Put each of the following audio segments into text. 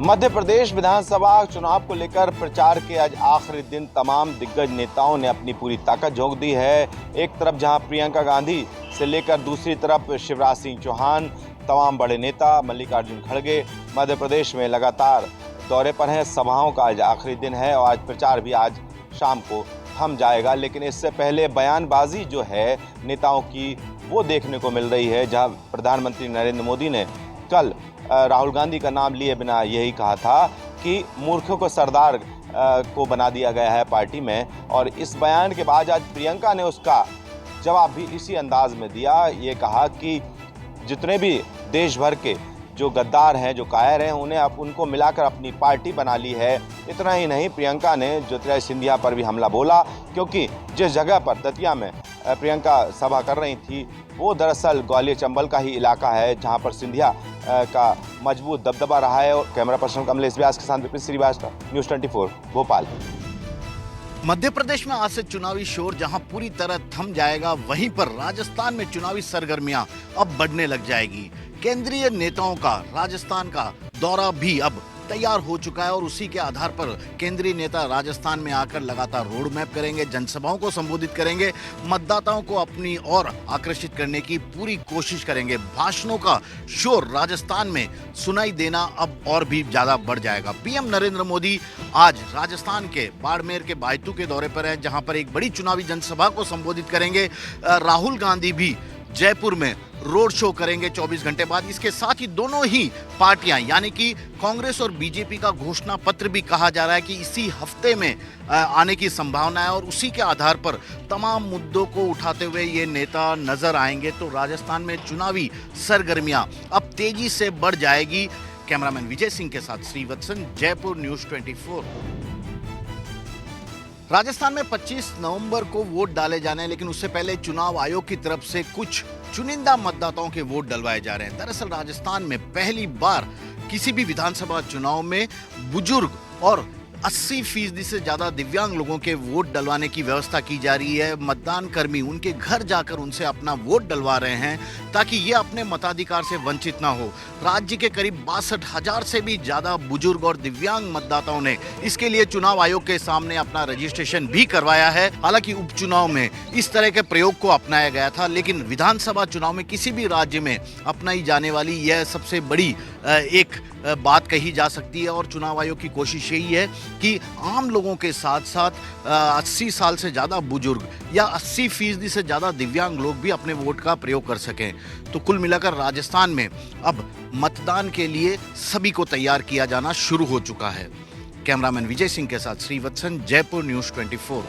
मध्य प्रदेश विधानसभा चुनाव को लेकर प्रचार के आज आखिरी दिन तमाम दिग्गज नेताओं ने अपनी पूरी ताकत झोंक दी है। एक तरफ जहां प्रियंका गांधी से लेकर दूसरी तरफ शिवराज सिंह चौहान, तमाम बड़े नेता, मल्लिकार्जुन खड़गे मध्य प्रदेश में लगातार दौरे पर हैं। सभाओं का आज आखिरी दिन है और आज प्रचार भी आज शाम को थम जाएगा। लेकिन इससे पहले बयानबाजी जो है नेताओं की वो देखने को मिल रही है, जहां प्रधानमंत्री नरेंद्र मोदी ने कल राहुल गांधी का नाम लिए बिना यही कहा था कि मूर्खों को सरदार को बना दिया गया है पार्टी में। और इस बयान के बाद आज प्रियंका ने उसका जवाब भी इसी अंदाज में दिया। ये कहा कि जितने भी देश भर के जो गद्दार हैं, जो कायर हैं, उन्हें उनको मिलाकर अपनी पार्टी बना ली है। इतना ही नहीं, प्रियंका ने ज्योतिरादित्य सिंधिया पर भी हमला बोला, क्योंकि जिस जगह पर दतिया में प्रियंका सभा कर रही थी वो दरअसल ग्वालियर चंबल का ही इलाका है, जहां पर सिंधिया का मजबूत दबदबा रहा है। और कैमरा पर्सन कमलेश व्यास के साथ विपिन श्रीवास्तव, न्यूज़ 24 भोपाल। मध्य प्रदेश में आज से चुनावी शोर जहां पूरी तरह थम जाएगा, वहीं पर राजस्थान में चुनावी सरगर्मियां अब बढ़ने लग जाएगी। केंद्रीय नेताओं का राजस्थान का दौरा भी अब तैयार हो चुका है और उसी के आधार पर केंद्रीय नेता राजस्थान में आकर लगातार रोड मैप करेंगे, जनसभाओं को संबोधित करेंगे, मतदाताओं को अपनी ओर आकर्षित करने की पूरी कोशिश करेंगे। भाषणों का शोर राजस्थान में सुनाई देना अब और भी ज्यादा बढ़ जाएगा। पीएम नरेंद्र मोदी आज राजस्थान के बाड़मेर के बायतू के दौरे पर हैं, जहां पर एक बड़ी चुनावी जनसभा को संबोधित करेंगे। राहुल गांधी भी जयपुर में रोड शो करेंगे 24 घंटे बाद। इसके साथ ही दोनों ही पार्टियां यानी कि कांग्रेस और बीजेपी का घोषणा पत्र भी कहा जा रहा है कि इसी हफ्ते में आने की संभावना है और उसी के आधार पर तमाम मुद्दों को उठाते हुए ये नेता नजर आएंगे। तो राजस्थान में चुनावी सरगर्मियां अब तेजी से बढ़ जाएगी। कैमरामैन विजय सिंह के साथ श्रीवत्सन, जयपुर, न्यूज़ 24। राजस्थान में 25 नवंबर को वोट डाले जाने हैं, लेकिन उससे पहले चुनाव आयोग की तरफ से कुछ चुनिंदा मतदाताओं के वोट डलवाए जा रहे हैं। दरअसल राजस्थान में पहली बार किसी भी विधानसभा चुनाव में बुजुर्ग और 80% से ज्यादा दिव्यांग लोगों के वोट डलवाने की व्यवस्था की जा रही है। मतदान कर्मी उनके घर जाकर उनसे अपना वोट डलवा रहे हैं ताकि ये अपने मताधिकार से वंचित ना हो। राज्य के करीब 62,000 से भी ज्यादा बुजुर्ग और दिव्यांग मतदाताओं ने इसके लिए चुनाव आयोग के सामने अपना रजिस्ट्रेशन भी करवाया है। हालांकि उपचुनाव में इस तरह के प्रयोग को अपनाया गया था, लेकिन विधानसभा चुनाव में किसी भी राज्य में अपनाई जाने वाली यह सबसे बड़ी एक बात कही जा सकती है। और चुनाव आयोग की कोशिश यही है कि आम लोगों के साथ साथ 80 साल से ज़्यादा बुजुर्ग या 80% से ज़्यादा दिव्यांग लोग भी अपने वोट का प्रयोग कर सकें। तो कुल मिलाकर राजस्थान में अब मतदान के लिए सभी को तैयार किया जाना शुरू हो चुका है। कैमरामैन विजय सिंह के साथ श्रीवत्सन, जयपुर, न्यूज़ 24।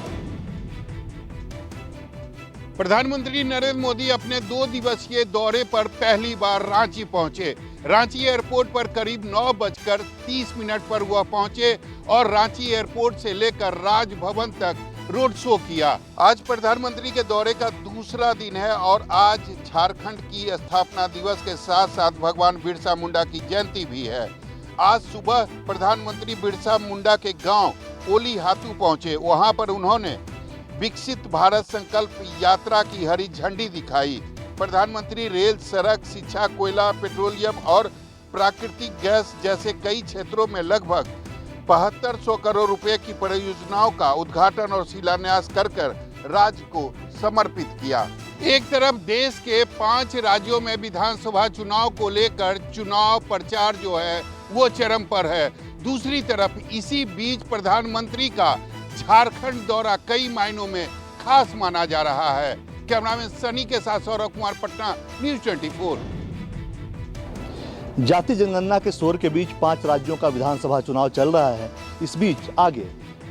प्रधानमंत्री नरेंद्र मोदी अपने 2 दिवसीय दौरे पर पहली बार रांची पहुंचे। रांची एयरपोर्ट पर करीब 9:30 पर वह पहुंचे और रांची एयरपोर्ट से लेकर राजभवन तक रोड शो किया। आज प्रधानमंत्री के दौरे का दूसरा दिन है और आज झारखंड की स्थापना दिवस के साथ साथ भगवान बिरसा मुंडा की जयंती भी है। आज सुबह प्रधानमंत्री बिरसा मुंडा के गांव ओली हातू पहुंचे। वहां पर उन्होंने विकसित भारत संकल्प यात्रा की हरी झंडी दिखाई। प्रधानमंत्री रेल, सड़क, शिक्षा, कोयला, पेट्रोलियम और प्राकृतिक गैस जैसे कई क्षेत्रों में लगभग 7200 करोड़ रुपए की परियोजनाओं का उद्घाटन और शिलान्यास कर राज्य को समर्पित किया। एक तरफ देश के 5 राज्यों में विधानसभा चुनाव को लेकर चुनाव प्रचार जो है वो चरम पर है। दूसरी तरफ इसी बीच प्रधानमंत्री का झारखंड दौरा कई मायनों में खास माना जा रहा है। कैमरामैन सनी के साथ सौरभ कुमार, पटना, न्यूज़ 24। जाति जनगणना के शोर के बीच 5 राज्यों का विधानसभा चुनाव चल रहा है। इस बीच आगे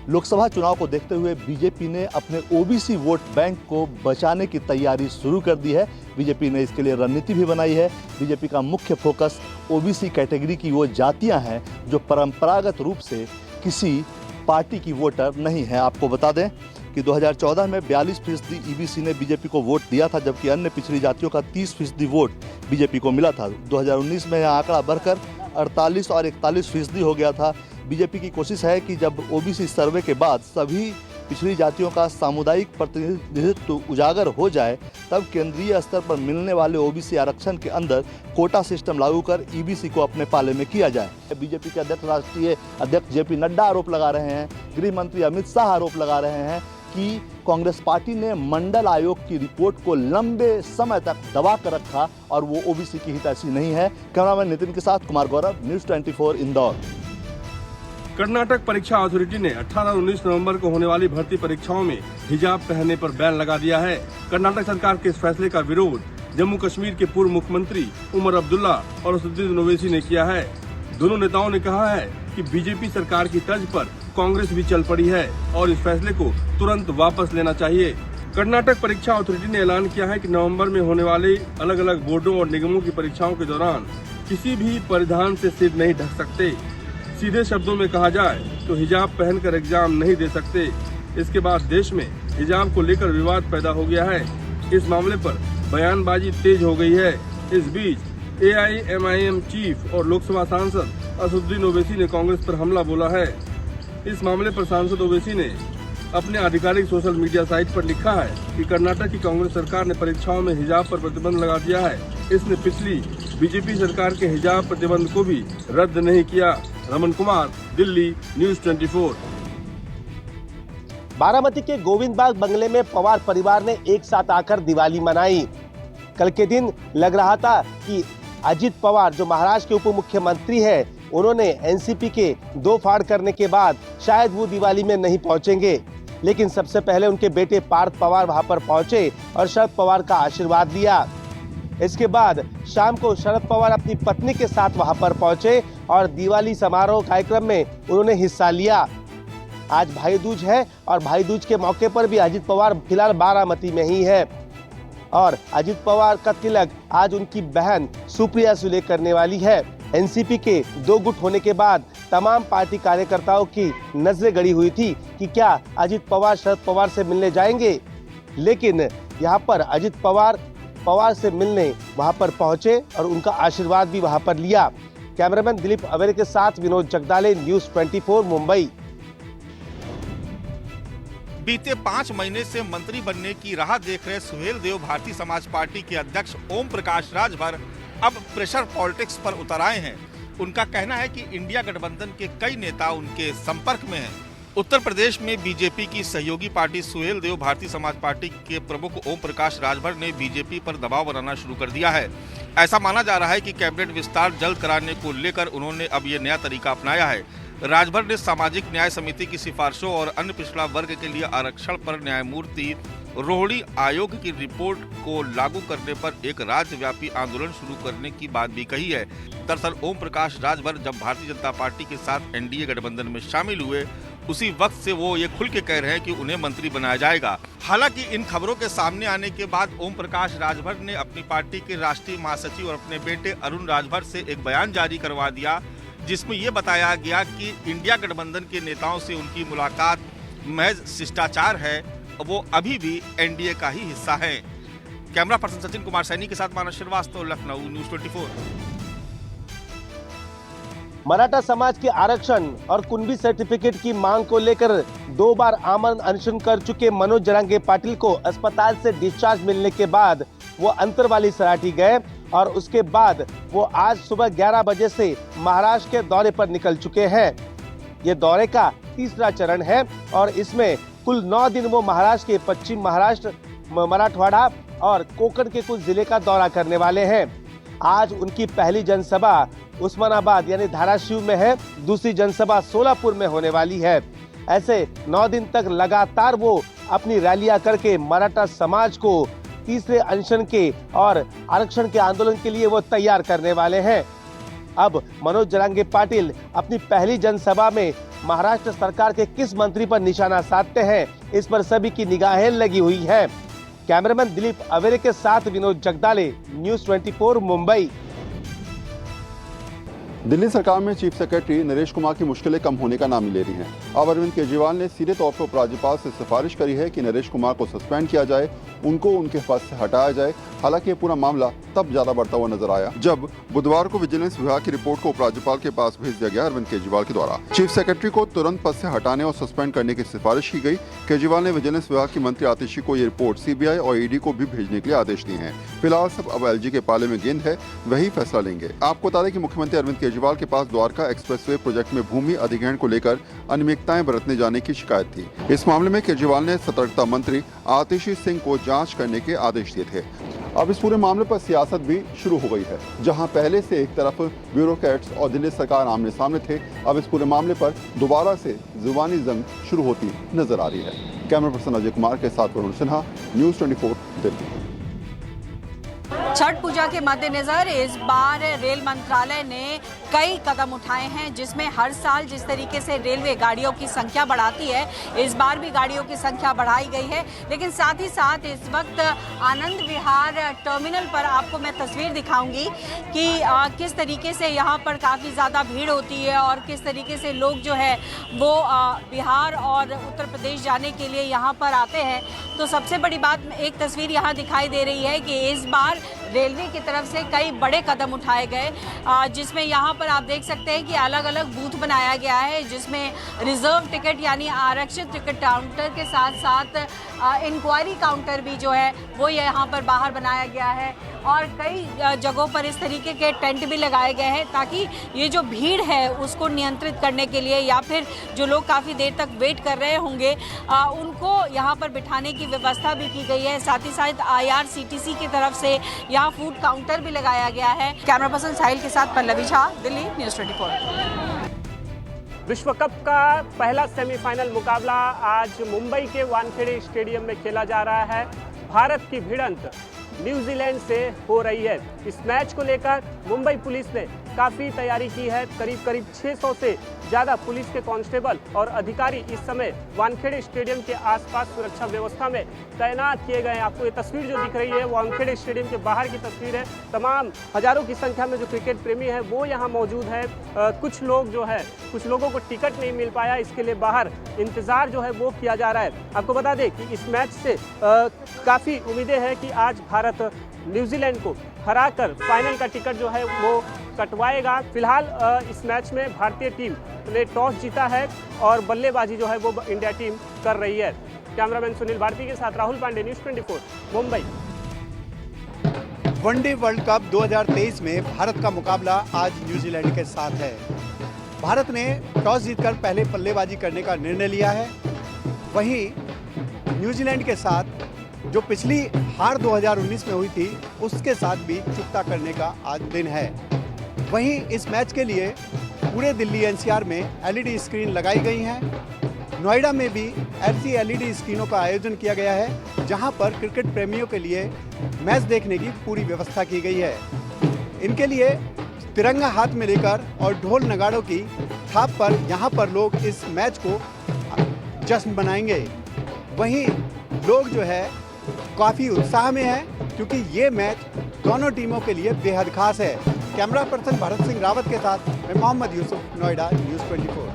लोकसभा चुनाव को देखते हुए बीजेपी ने अपने ओबीसी वोट बैंक को बचाने की तैयारी शुरू कर दी है। बीजेपी ने इसके लिए रणनीति भी बनाई है। बीजेपी का मुख्य फोकस ओबीसी कैटेगरी की वो जातियां हैं जो परंपरागत रूप से किसी पार्टी की वोटर नहीं है। आपको बता दें कि 2014 में 42% ईबीसी ने बीजेपी को वोट दिया था, जबकि अन्य पिछड़ी जातियों का 30% वोट बीजेपी को मिला था। 2019 में यह आंकड़ा बढ़कर 48 और 41% हो गया था। बीजेपी की कोशिश है कि जब ओबीसी सर्वे के बाद सभी पिछड़ी जातियों का सामुदायिक प्रतिनिधित्व उजागर हो जाए तब केंद्रीय स्तर पर मिलने वाले ओबीसी आरक्षण के अंदर कोटा सिस्टम लागू कर ईबीसी को अपने पाले में किया जाए। बीजेपी के अध्यक्ष राष्ट्रीय अध्यक्ष जेपी नड्डा आरोप लगा रहे हैं, गृह मंत्री अमित शाह आरोप लगा रहे हैं कि कांग्रेस पार्टी ने मंडल आयोग की रिपोर्ट को लंबे समय तक दबा कर रखा और वो ओबीसी की हितैषी नहीं है। कैमरामैन नितिन के साथ कुमार गौरव, न्यूज़ 24 इंदौर। कर्नाटक परीक्षा अथॉरिटी ने 18 और 19 नवंबर को होने वाली भर्ती परीक्षाओं में हिजाब पहनने पर बैन लगा दिया है। कर्नाटक सरकार के इस फैसले का विरोध जम्मू कश्मीर के पूर्व मुख्यमंत्री उमर अब्दुल्ला और असदुद्दीन ओवैसी ने किया है। दोनों नेताओं ने कहा है कि बीजेपी सरकार की तर्ज पर कांग्रेस भी चल पड़ी है और इस फैसले को तुरंत वापस लेना चाहिए। कर्नाटक परीक्षा अथॉरिटी ने ऐलान किया है कि नवंबर में होने वाली अलग अलग बोर्डों और निगमों की परीक्षाओं के दौरान किसी भी परिधान से सिर नहीं ढक सकते। सीधे शब्दों में कहा जाए तो हिजाब पहनकर एग्जाम नहीं दे सकते। इसके बाद देश में हिजाब को लेकर विवाद पैदा हो गया है। इस मामले पर बयानबाजी तेज हो गई है। इस बीच एआईएमआईएम चीफ और लोकसभा सांसद असदुद्दीन ओवैसी ने कांग्रेस पर हमला बोला है। इस मामले पर सांसद ओवैसी ने अपने आधिकारिक सोशल मीडिया साइट पर लिखा है कि कर्नाटक की कांग्रेस सरकार ने परीक्षाओं में हिजाब पर प्रतिबंध लगा दिया है। इसने पिछली बीजेपी सरकार के हिजाब प्रतिबंध को भी रद्द नहीं किया। रमन कुमार, दिल्ली, न्यूज़ 24। बारामती के गोविंद बाग बंगले में पवार परिवार ने एक साथ आकर दिवाली मनाई। कल के दिन लग रहा था कि अजित पवार जो महाराष्ट्र के उप मुख्यमंत्री है, उन्होंने एनसीपी के दो फाड़ करने के बाद शायद वो दिवाली में नहीं पहुंचेंगे, लेकिन सबसे पहले उनके बेटे पार्थ पवार वहां पर पहुंचे और शरद पवार का आशीर्वाद लिया। इसके बाद शाम को शरद पवार अपनी पत्नी के साथ वहां पर पहुंचे और दिवाली समारोह कार्यक्रम में उन्होंने हिस्सा लिया। आज भाई दूज है और भाई दूज के मौके पर भी अजित पवार फिलहाल बारामती में ही है और अजित पवार का तिलक आज उनकी बहन सुप्रिया सुले करने वाली है। एनसीपी के दो गुट होने के बाद तमाम पार्टी कार्यकर्ताओं की नजरें गड़ी हुई थी कि क्या अजित पवार शरद पवार से मिलने जाएंगे, लेकिन यहाँ पर अजित पवार से मिलने वहां पर पहुंचे और उनका आशीर्वाद भी वहां पर लिया। कैमरामैन दिलीप अवेरे के साथ विनोद जगदाले, न्यूज़ 24 मुंबई। बीते 5 महीने से मंत्री बनने की राह देख रहे सुहेल देव भारतीय समाज पार्टी के अध्यक्ष ओम प्रकाश राजभर अब प्रेशर पॉलिटिक्स पर उतर आए हैं। उनका कहना है कि इंडिया गठबंधन के कई नेता उनके संपर्क में हैं। उत्तर प्रदेश में बीजेपी की सहयोगी पार्टी सुहेल देव भारतीय समाज पार्टी के प्रमुख ओम प्रकाश राजभर ने बीजेपी पर दबाव बनाना शुरू कर दिया है। ऐसा माना जा रहा है कि कैबिनेट विस्तार जल्द कराने को लेकर उन्होंने अब ये नया तरीका अपनाया है। राजभर ने सामाजिक न्याय समिति की सिफारिशों और अन्य पिछड़ा वर्ग के लिए आरक्षण पर न्यायमूर्ति रोहिणी आयोग की रिपोर्ट को लागू करने पर एक राज्यव्यापी आंदोलन शुरू करने की बात भी कही है। दरअसल ओम प्रकाश राजभर जब भारतीय जनता पार्टी के साथ एनडीए गठबंधन में शामिल हुए, उसी वक्त से वो ये खुल के कह रहे हैं कि उन्हें मंत्री बनाया जाएगा। हालांकि इन खबरों के सामने आने के बाद ओम प्रकाश राजभर ने अपनी पार्टी के राष्ट्रीय महासचिव और अपने बेटे अरुण राजभर से एक बयान जारी करवा दिया, जिसमें ये बताया गया कि इंडिया गठबंधन के नेताओं से उनकी मुलाकात महज शिष्टाचार है, वो अभी भी एनडीए का ही हिस्सा है। कैमरा पर्सन सचिन कुमार सैनी के साथ मानस श्रीवास्तव, लखनऊ, न्यूज़ 24। मराठा समाज के आरक्षण और कुणबी सर्टिफिकेट की मांग को लेकर 2 बार आमरण अनशन कर चुके मनोज जरांगे पाटिल को अस्पताल से डिस्चार्ज मिलने के बाद वो अंतरवाली सराठी गए और उसके बाद वो आज सुबह 11 बजे से महाराष्ट्र के दौरे पर निकल चुके हैं। ये दौरे का तीसरा चरण है और इसमें कुल 9 दिन वो महाराष्ट्र के पश्चिम महाराष्ट्र, मराठवाड़ा और कोंकण के कुछ जिले का दौरा करने वाले हैं। आज उनकी पहली जनसभा उस्मानाबाद यानी धाराशिव में है, दूसरी जनसभा सोलापुर में होने वाली है। ऐसे 9 दिन तक लगातार वो अपनी रैलियां करके मराठा समाज को तीसरे अनशन के और आरक्षण के आंदोलन के लिए वो तैयार करने वाले हैं। अब मनोज जरांगे पाटिल अपनी पहली जनसभा में महाराष्ट्र सरकार के किस मंत्री पर निशाना साधते हैं, इस पर सभी की निगाहें लगी हुई है। कैमरामैन दिलीप अवेरे के साथ विनोद जगदाले, न्यूज़ 24 मुंबई। दिल्ली सरकार में चीफ सेक्रेटरी नरेश कुमार की मुश्किलें कम होने का नाम ले रही हैं। अब अरविंद केजरीवाल ने सीधे तौर पर उपराज्यपाल से सिफारिश करी है कि नरेश कुमार को सस्पेंड किया जाए उनको उनके पद से हटाया जाए। हालांकि ये पूरा मामला तब ज्यादा बढ़ता हुआ नजर आया जब बुधवार को विजिलेंस विभाग की रिपोर्ट को उपराज्यपाल के पास भेज दिया गया। अरविंद केजरीवाल के द्वारा चीफ सेक्रेटरी को तुरंत पद से हटाने और सस्पेंड करने की सिफारिश की गई। केजरीवाल ने विजिलेंस विभाग की मंत्री आतिशी को ये रिपोर्ट सीबीआई और ईडी को भी भेजने के लिए आदेश दिए हैं। फिलहाल सब अब एलजी के पाले में गेंद है, वही फैसला लेंगे। आपको बता दें कि मुख्यमंत्री अरविंद केजरीवाल के पास द्वारका एक्सप्रेसवे प्रोजेक्ट में भूमि अधिग्रहण को लेकर अनियमितताएं बरतने जाने की शिकायत थी। इस मामले में केजरीवाल ने सतर्कता मंत्री आतिशी सिंह को जांच करने के आदेश दिए थे। अब इस पूरे मामले पर सियासत भी शुरू हो गई है। जहां पहले से एक तरफ ब्यूरोक्रेट्स और दिल्ली सरकार आमने सामने थे, अब इस पूरे मामले पर दोबारा से जुबानी जंग शुरू होती नजर आ रही है। कैमरा पर्सन अजय कुमार के साथ वरुण सिन्हा, न्यूज़ 24 दिल्ली। छठ पूजा के मद्देनजर इस बार रेल मंत्रालय ने कई कदम उठाए हैं, जिसमें हर साल जिस तरीके से रेलवे गाड़ियों की संख्या बढ़ाती है, इस बार भी गाड़ियों की संख्या बढ़ाई गई है। लेकिन साथ ही साथ इस वक्त आनंद विहार टर्मिनल पर आपको मैं तस्वीर दिखाऊंगी कि किस तरीके से यहाँ पर काफ़ी ज़्यादा भीड़ होती है और किस तरीके से लोग जो है वो बिहार और उत्तर प्रदेश जाने के लिए यहाँ पर आते हैं। तो सबसे बड़ी बात एक तस्वीर यहाँ दिखाई दे रही है कि इस बार रेलवे की तरफ से कई बड़े कदम उठाए गए, जिसमें यहाँ पर आप देख सकते हैं कि अलग अलग बूथ बनाया गया है, जिसमें रिजर्व टिकट यानी आरक्षित टिकट काउंटर के साथ साथ इंक्वायरी काउंटर भी जो है वो यहाँ पर बाहर बनाया गया है। और कई जगहों पर इस तरीके के टेंट भी लगाए गए हैं ताकि ये जो भीड़ है उसको नियंत्रित करने के लिए या फिर जो लोग काफ़ी देर तक वेट कर रहे होंगे उनको यहाँ पर बिठाने की व्यवस्था भी की गई है। साथ ही साथ IRCTC की तरफ से यहाँ फूड काउंटर भी लगाया गया है। कैमरा पर्सन साहिल के साथ पल्लवी झा, दिल्ली, न्यूज़ 24। विश्व कप का पहला सेमीफाइनल मुकाबला आज मुंबई के वानखेड़े स्टेडियम में खेला जा रहा है। भारत की भिड़ंत न्यूजीलैंड से हो रही है। इस मैच को लेकर मुंबई पुलिस ने काफ़ी तैयारी की है। करीब 600 से ज़्यादा पुलिस के कांस्टेबल और अधिकारी इस समय वानखेड़े स्टेडियम के आसपास सुरक्षा व्यवस्था में तैनात किए गए हैं। आपको ये तस्वीर जो दिख रही है वानखेड़े स्टेडियम के बाहर की तस्वीर है। तमाम हजारों की संख्या में जो क्रिकेट प्रेमी है वो यहाँ मौजूद है। कुछ लोगों को टिकट नहीं मिल पाया, इसके लिए बाहर इंतज़ार जो है वो किया जा रहा है। आपको बता दें कि इस मैच से काफ़ी उम्मीदें हैं कि आज भारत न्यूजीलैंड को हराकर फाइनल का टिकट जो है वो कटवाएगा। फिलहाल इस मैच में भारतीय टीम ने टॉस जीता है और बल्लेबाजी जो है वो इंडिया टीम कर रही है। कैमरामैन सुनील भारती के साथ Rahul Pande, news 24, Mumbai. One day world cup 2023 में भारत का मुकाबला आज न्यूजीलैंड के साथ है। भारत ने टॉस जीतकर पहले बल्लेबाजी करने का निर्णय लिया है। वहीं न्यूजीलैंड के साथ जो पिछली हार 2019 में हुई थी उसके साथ भी चुकता करने का आज दिन है। वहीं इस मैच के लिए पूरे दिल्ली NCR में LED स्क्रीन लगाई गई हैं। नोएडा में भी ऐसी LED स्क्रीनों का आयोजन किया गया है जहां पर क्रिकेट प्रेमियों के लिए मैच देखने की पूरी व्यवस्था की गई है। इनके लिए तिरंगा हाथ में लेकर और ढोल नगाड़ों की थाप पर यहां पर लोग इस मैच को जश्न मनाएंगे। वहीं लोग जो है काफ़ी उत्साह में है क्योंकि ये मैच दोनों टीमों के लिए बेहद खास है। कैमरा पर्सन भरत सिंह रावत के साथ मैं मोहम्मद यूसुफ, नोएडा, न्यूज़ 24।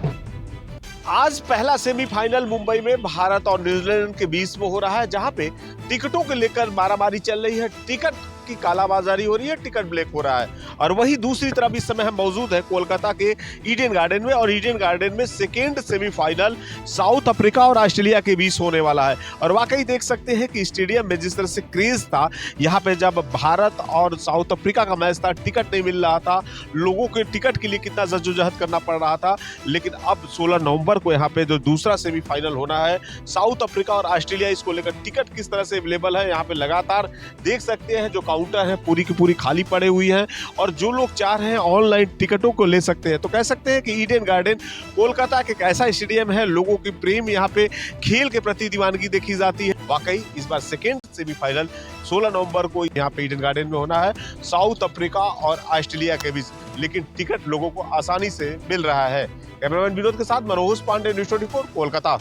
आज पहला सेमीफाइनल मुंबई में भारत और न्यूजीलैंड के बीच में हो रहा है, जहां पे टिकटों को लेकर मारामारी चल रही है, टिकट की कालाबाजारी हो रही है, टिकट ब्लैक हो रहा है। और वही दूसरी तरफ इस समय हम मौजूद है कोलकाता के ईडन गार्डन में, और ईडन गार्डन में सेकेंड सेमीफाइनल साउथ अफ्रीका और ऑस्ट्रेलिया के बीच होने वाला है। और वाकई देख सकते हैं कि स्टेडियम में जिस तरह से क्रेज था, यहाँ पे जब भारत और साउथ अफ्रीका का मैच था, टिकट नहीं मिल रहा था, लोगों के टिकट के लिए कितना जद्दोजहद करना पड़ रहा था। लेकिन अब 16 नवंबर को यहाँ पे जो दूसरा सेमीफाइनल होना है साउथ अफ्रीका और ऑस्ट्रेलिया, इसको लेकर टिकट किस तरह से अवेलेबल है यहाँ पे लगातार देख सकते हैं। जो काउंटर है पूरी की पूरी खाली पड़े हुई हैं और जो लोग चाह रहे हैं ऑनलाइन टिकटों को ले सकते हैं। तो कह सकते हैं कि ईडन गार्डन कोलकाता के एक ऐसा स्टेडियम है, लोगों की प्रेम यहाँ पे खेल के प्रति दीवानगी देखी जाती है। वाकई इस बार सेकेंड सेमीफाइनल 16 नवंबर को यहाँ पे ईडन गार्डन में होना है साउथ अफ्रीका और ऑस्ट्रेलिया के बीच, लेकिन टिकट लोगों को आसानी से मिल रहा है। कैमरामैन विनोद के साथ मनोज पांडे, न्यूज़ 24, कोलकाता।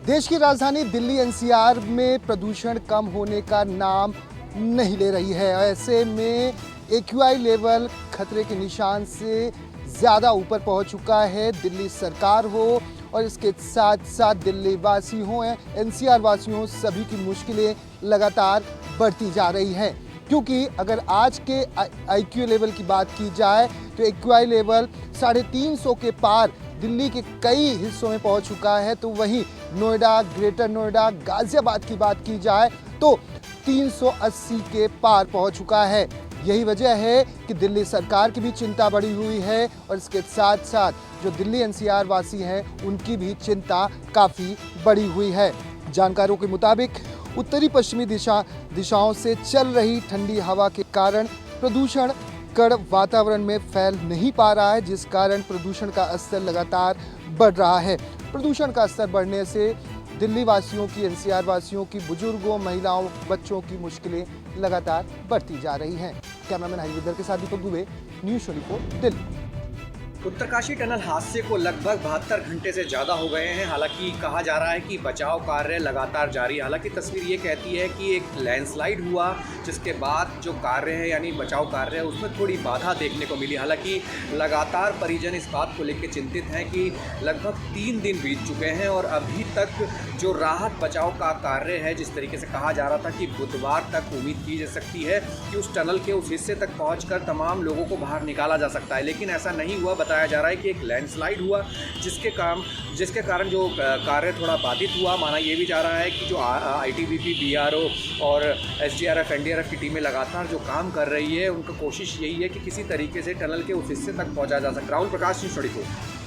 देश की राजधानी दिल्ली NCR में प्रदूषण कम होने का नाम नहीं ले रही है। ऐसे में AQI लेवल खतरे के निशान से ज़्यादा ऊपर पहुंच चुका है। दिल्ली सरकार हो और इसके साथ साथ दिल्ली वासी हों या एनसीआर वासी हों, सभी की मुश्किलें लगातार बढ़ती जा रही हैं। क्योंकि अगर आज के IQ लेवल की बात की जाए तो AQI लेवल 350 के पार दिल्ली के कई हिस्सों में पहुंच चुका है। तो वहीं नोएडा, ग्रेटर नोएडा, गाजियाबाद की बात की जाए तो 380 के पार पहुंच चुका है। यही वजह है कि दिल्ली सरकार की भी चिंता बढ़ी हुई है और इसके साथ साथ जो दिल्ली NCR वासी हैं उनकी भी चिंता काफ़ी बढ़ी हुई है। जानकारों के मुताबिक उत्तरी पश्चिमी दिशाओं से चल रही ठंडी हवा के कारण प्रदूषण कण वातावरण में फैल नहीं पा रहा है, जिस कारण प्रदूषण का स्तर लगातार बढ़ रहा है। प्रदूषण का स्तर बढ़ने से दिल्ली वासियों की, NCR वासियों की, बुजुर्गों, महिलाओं, बच्चों की मुश्किलें लगातार बढ़ती जा रही हैं। कैमरामैन हरिविंदर के साथ दीपक दुबे, न्यूज़ 24 दिल्ली। उत्तरकाशी टनल हादसे को लगभग 72 घंटे से ज़्यादा हो गए हैं। हालांकि कहा जा रहा है कि बचाव कार्य लगातार जारी है। हालांकि तस्वीर ये कहती है कि एक लैंडस्लाइड हुआ, जिसके बाद जो कार्य है यानी बचाव कार्य है उसमें थोड़ी बाधा देखने को मिली। हालांकि लगातार परिजन इस बात को लेकर चिंतित हैं कि लगभग 3 दिन बीत चुके हैं और अभी तक जो राहत बचाव का कार्य है, जिस तरीके से कहा जा रहा था कि बुधवार तक उम्मीद की जा सकती है कि उस टनल के उस हिस्से तक पहुँच तमाम लोगों को बाहर निकाला जा सकता है, लेकिन ऐसा नहीं हुआ। बताया जा रहा है कि एक लैंडस्लाइड हुआ जिसके कारण जो कार्य थोड़ा बाधित हुआ। माना ये भी जा रहा है कि जो ITBP, BRO और SDRF, NDRF की टीमें लगातार जो काम कर रही है, उनका कोशिश यही है कि किसी तरीके से टनल के उस हिस्से तक पहुंचा जा सके। राहुल प्रकाश, न्यूज़ 24।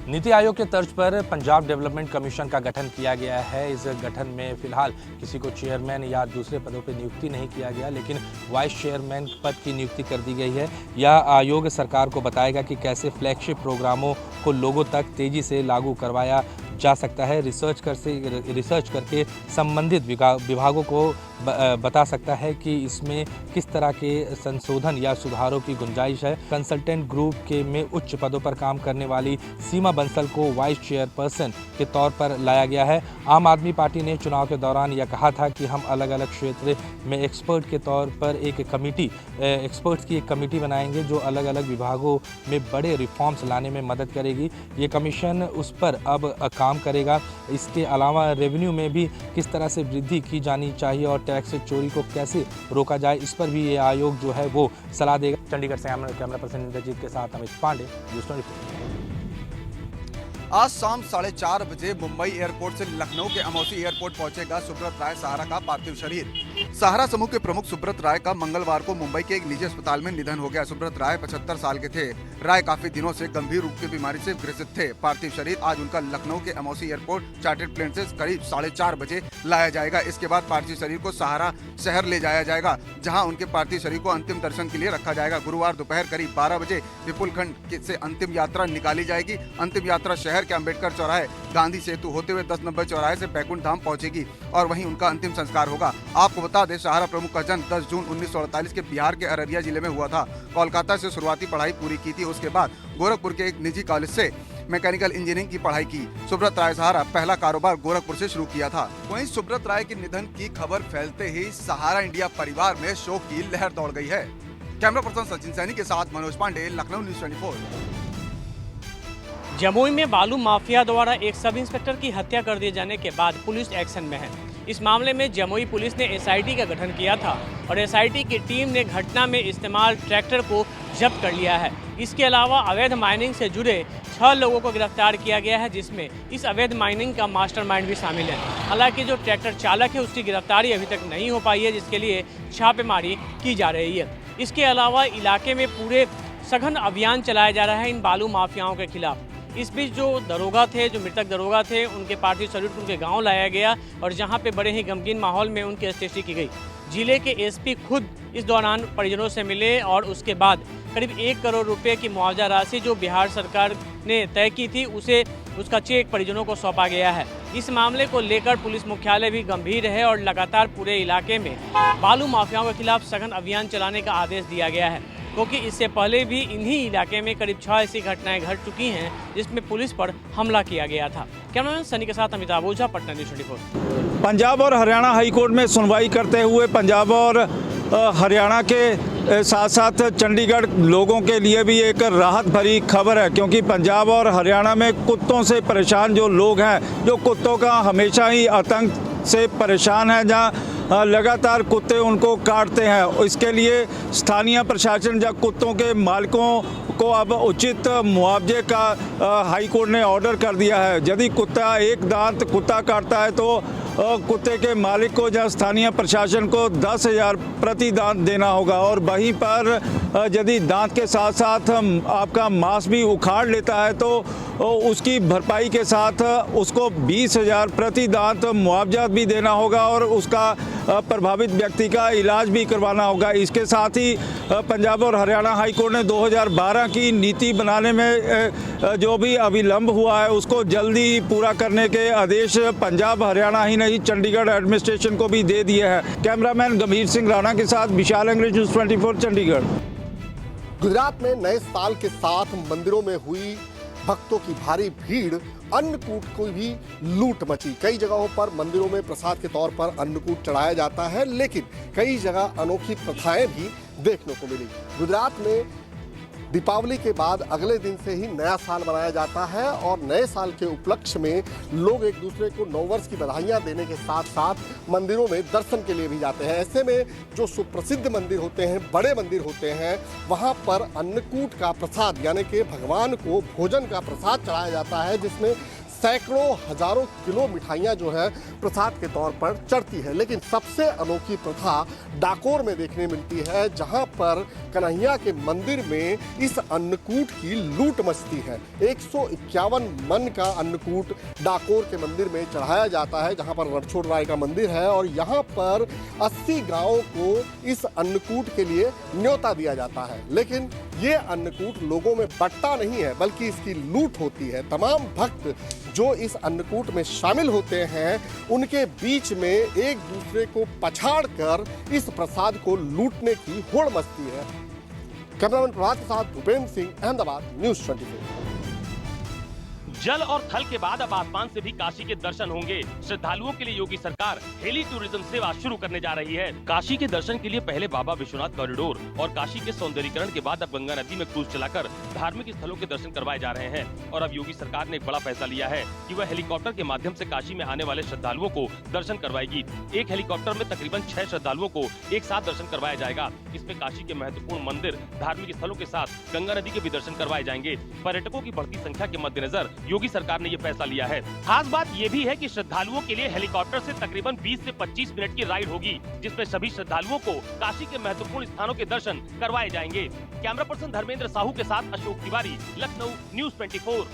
नीति आयोग के तर्ज पर पंजाब डेवलपमेंट कमीशन का गठन किया गया है। इस गठन में फिलहाल किसी को चेयरमैन या दूसरे पदों पर नियुक्ति नहीं किया गया, लेकिन वाइस चेयरमैन पद की नियुक्ति कर दी गई है। यह आयोग सरकार को बताएगा कि कैसे फ्लैगशिप प्रोग्रामों को लोगों तक तेजी से लागू करवाया जा सकता है। रिसर्च करके संबंधित विभागों को बता सकता है कि इसमें किस तरह के संशोधन या सुधारों की गुंजाइश है। कंसल्टेंट ग्रुप के में उच्च पदों पर काम करने वाली सीमा बंसल को वाइस चेयरपर्सन के तौर पर लाया गया है। आम आदमी पार्टी ने चुनाव के दौरान यह कहा था कि हम अलग अलग क्षेत्र में एक्सपर्ट के तौर पर एक्सपर्ट्स की एक कमेटी बनाएंगे जो अलग अलग विभागों में बड़े रिफॉर्म्स लाने में मदद करेगी। ये कमीशन उस पर अब काम करेगा। इसके अलावा रेवेन्यू में भी किस तरह से वृद्धि की जानी चाहिए और टैक्स चोरी को कैसे रोका जाए, इस पर भी ये आयोग जो है वो सलाह देगा। चंडीगढ़ से कैमरा पर्सन इंद्रजीत के साथ अमित पांडे, न्यूज़ 24। आज शाम 4:30 बजे मुंबई एयरपोर्ट से लखनऊ के अमौसी एयरपोर्ट पहुंचेगा सुब्रत राय सहारा का पार्थिव शरीर। सहारा समूह के प्रमुख सुब्रत राय का मंगलवार को मुंबई के एक निजी अस्पताल में निधन हो गया। सुब्रत राय 75 साल के थे। राय काफी दिनों से गंभीर रूप की बीमारी से ग्रसित थे। पार्थिव शरीर आज उनका लखनऊ के अमौसी एयरपोर्ट चार्टर्ड प्लेन से करीब 4:30 बजे लाया जाएगा। इसके बाद पार्थिव शरीर को सहारा शहर ले जाया जाएगा, जहाँ उनके पार्थिव शरीर को अंतिम दर्शन के लिए रखा जाएगा। गुरुवार दोपहर करीब 12 बजे विपुल खंड से अंतिम यात्रा निकाली जाएगी। अंतिम यात्रा शहर के अम्बेडकर चौराहे, गांधी सेतु होते हुए 10 नंबर चौराहे से बैकुंठ धाम पहुंचेगी और वहीं उनका अंतिम संस्कार होगा। आपको बता दें, सहारा प्रमुख का जन्म 10 जून 1948 के बिहार के अररिया जिले में हुआ था। कोलकाता से शुरुआती पढ़ाई पूरी की थी। उसके बाद गोरखपुर के एक निजी कॉलेज से मैकेनिकल इंजीनियरिंग की पढ़ाई की। सुब्रत राय सहारा पहला कारोबार गोरखपुर से शुरू किया था। वहीं सुब्रत राय के निधन की खबर फैलते ही सहारा इंडिया परिवार में शोक की लहर दौड़ गई है। कैमरा पर्सन सचिन सैनी के साथ मनोज पांडे, लखनऊ, न्यूज़ 24। जमुई में बालू माफिया द्वारा एक सब इंस्पेक्टर की हत्या कर दिए जाने के बाद पुलिस एक्शन में है। इस मामले में जमुई पुलिस ने SIT का गठन किया था और SIT की टीम ने घटना में इस्तेमाल ट्रैक्टर को जब्त कर लिया है। इसके अलावा अवैध माइनिंग से जुड़े 6 लोगों को गिरफ्तार किया गया है, जिसमें इस अवैध माइनिंग का मास्टरमाइंड भी शामिल है। हालांकि जो ट्रैक्टर चालक है उसकी गिरफ्तारी अभी तक नहीं हो पाई है, जिसके लिए छापेमारी की जा रही है। इसके अलावा इलाके में पूरे सघन अभियान चलाया जा रहा है इन बालू माफियाओं के खिलाफ। इस बीच जो मृतक दरोगा थे, उनके पार्थिव शरीर को उनके गांव लाया गया और जहां पे बड़े ही गमगीन माहौल में उनकी अंत्येष्टि की गई। जिले के SP खुद इस दौरान परिजनों से मिले और उसके बाद करीब 1 करोड़ रुपए की मुआवजा राशि जो बिहार सरकार ने तय की थी उसका चेक परिजनों को सौंपा गया है। इस मामले को लेकर पुलिस मुख्यालय भी गंभीर है और लगातार पूरे इलाके में बालू माफियाओं के खिलाफ सघन अभियान चलाने का आदेश दिया गया है, क्योंकि इससे पहले भी इन्हीं इलाके में करीब 6 ऐसी घटनाएं घट चुकी हैं जिसमें पुलिस पर हमला किया गया था। कैमरामैन सनी के साथ अमिताभ ओझा, पटना, न्यूज़ 24। पंजाब और हरियाणा हाईकोर्ट में सुनवाई करते हुए पंजाब और हरियाणा के साथ साथ चंडीगढ़ लोगों के लिए भी एक राहत भरी खबर है, क्योंकि पंजाब और हरियाणा में कुत्तों से परेशान जो लोग हैं, जो कुत्तों का हमेशा ही आतंक से परेशान है, जहां लगातार कुत्ते उनको काटते हैं। इसके लिए स्थानीय प्रशासन या कुत्तों के मालिकों को अब उचित मुआवजे का हाई कोर्ट ने ऑर्डर कर दिया है। यदि कुत्ता एक दांत कुत्ता काटता है तो कुत्ते के मालिक को या स्थानीय प्रशासन को 10,000 प्रति दांत देना होगा, और वहीं पर यदि दांत के साथ साथ आपका मांस भी उखाड़ लेता है तो उसकी भरपाई के साथ उसको 20,000 प्रति दांत मुआवजा भी देना होगा और उसका प्रभावित व्यक्ति का इलाज भी करवाना होगा। इसके साथ ही पंजाब और हरियाणा हाई कोर्ट ने 2012 की नीति बनाने में जो भी अविलंब हुआ है उसको जल्दी पूरा करने के आदेश पंजाब हरियाणा ही नहीं चंडीगढ़ एडमिनिस्ट्रेशन को भी दे दिए हैं। कैमरामैन गंभीर सिंह राणा के साथ विशाल अंग्रेज न्यूज़ 24 चंडीगढ़। गुजरात में नए साल के साथ मंदिरों में हुई भक्तों की भारी भीड़, अन्नकूट को भी लूट मची। कई जगहों पर मंदिरों में प्रसाद के तौर पर अन्नकूट चढ़ाया जाता है, लेकिन कई जगह अनोखी प्रथाएं भी देखने को मिली। गुजरात में दीपावली के बाद अगले दिन से ही नया साल मनाया जाता है और नए साल के उपलक्ष्य में लोग एक दूसरे को नववर्ष की बधाइयां देने के साथ साथ मंदिरों में दर्शन के लिए भी जाते हैं। ऐसे में जो सुप्रसिद्ध मंदिर होते हैं, बड़े मंदिर होते हैं, वहां पर अन्नकूट का प्रसाद यानी कि भगवान को भोजन का प्रसाद चढ़ाया जाता है, जिसमें सैकड़ों हजारों किलो मिठाइयाँ जो है प्रसाद के तौर पर चढ़ती है। लेकिन सबसे अनोखी प्रथा डाकोर में देखने मिलती है, जहां पर कन्हैया के मंदिर में इस अन्नकूट की लूट मचती है। 151 मन का अन्नकूट डाकोर के मंदिर में चढ़ाया जाता है, जहां पर रणछोड़ राय का मंदिर है, और यहां पर 80 गांवों को इस अन्नकूट के लिए न्योता दिया जाता है। लेकिन ये अन्नकूट लोगों में बंटता नहीं है, बल्कि इसकी लूट होती है। तमाम भक्त जो इस अन्नकूट में शामिल होते हैं, उनके बीच में एक दूसरे को पछाड़कर इस प्रसाद को लूटने की होड़ मचती है। कैमरामैन प्रभात के साथ भूपेंद्र सिंह, अहमदाबाद, न्यूज़ 24। जल और थल के बाद अब आसमान से भी काशी के दर्शन होंगे। श्रद्धालुओं के लिए योगी सरकार हेली टूरिज्म सेवा शुरू करने जा रही है। काशी के दर्शन के लिए पहले बाबा विश्वनाथ कॉरिडोर और काशी के सौंदर्यीकरण के बाद अब गंगा नदी में क्रूज चलाकर धार्मिक स्थलों के दर्शन करवाए जा रहे हैं। और अब योगी सरकार ने एक बड़ा फैसला लिया है कि वह हेलीकॉप्टर के माध्यम से काशी में आने वाले श्रद्धालुओं को दर्शन करवाएगी। एक हेलीकॉप्टर में तकरीबन 6 श्रद्धालुओं को एक साथ दर्शन करवाया जाएगा। इसमें काशी के महत्वपूर्ण मंदिर, धार्मिक स्थलों के साथ गंगा नदी के भी दर्शन करवाए जाएंगे। पर्यटकों की बढ़ती संख्या के मद्देनजर योगी सरकार ने ये फैसला लिया है। खास बात ये भी है कि श्रद्धालुओं के लिए हेलीकॉप्टर से तकरीबन 20 से 25 मिनट की राइड होगी, जिसमें सभी श्रद्धालुओं को काशी के महत्वपूर्ण स्थानों के दर्शन करवाए जाएंगे। कैमरा पर्सन धर्मेंद्र साहू के साथ अशोक तिवारी, लखनऊ, न्यूज़ 24।